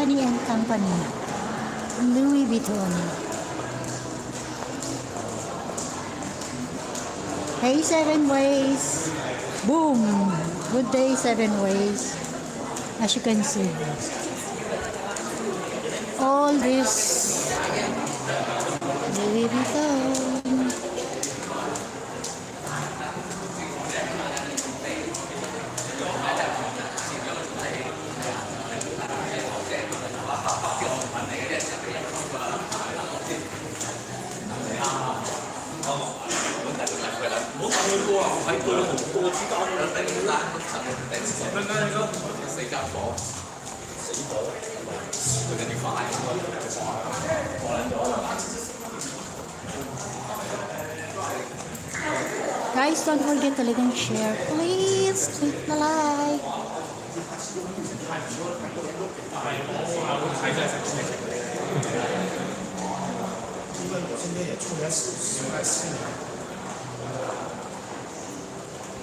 Company and Company, Louis Vuitton. Hey, 7 Ways. Boom! Good day, 7 Ways. As you can see, all this Louis Vuitton. Guys, don't forget to like and share. Please click the like.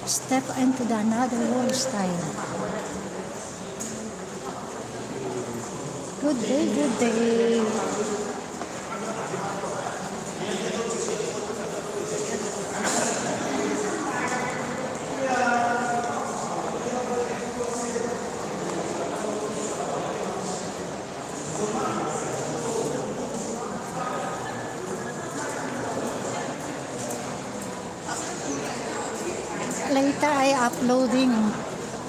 Step into the another world style. Good day, good day. Later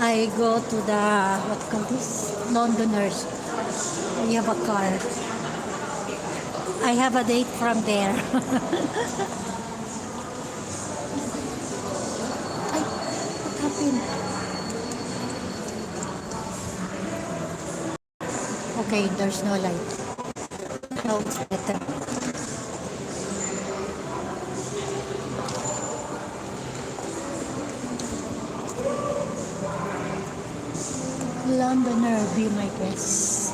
I go to the, what call this? Londoners. I have a car. I have a date from there. Ay, what happened? Okay, there's no light. No, it's better. Londoner, be my guest.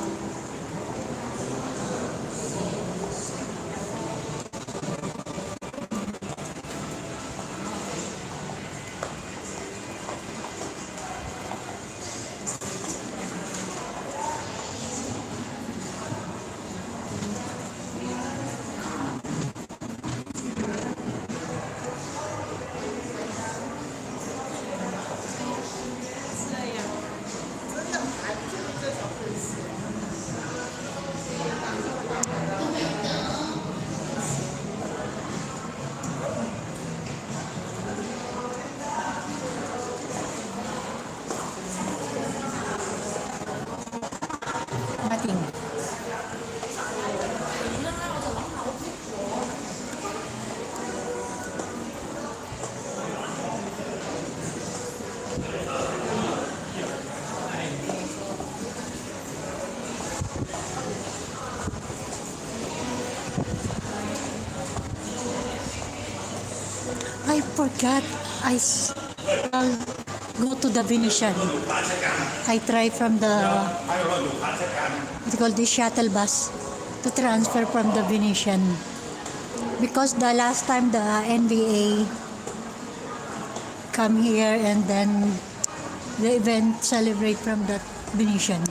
Nothing. I forgot. I'll go to the Venetian. I try from the, what you call this, shuttle bus to transfer from the Venetian. Because the last time the NBA come here and then the event celebrate from the Venetian.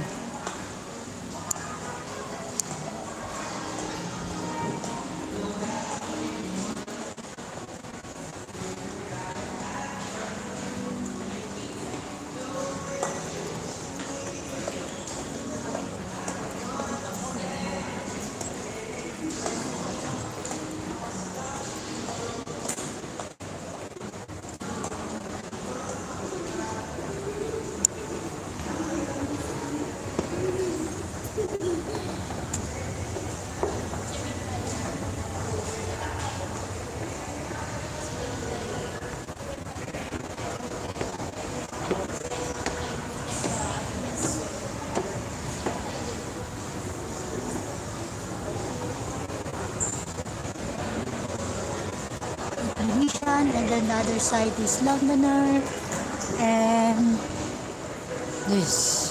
Venetian, and then the other side is Londoner, and this.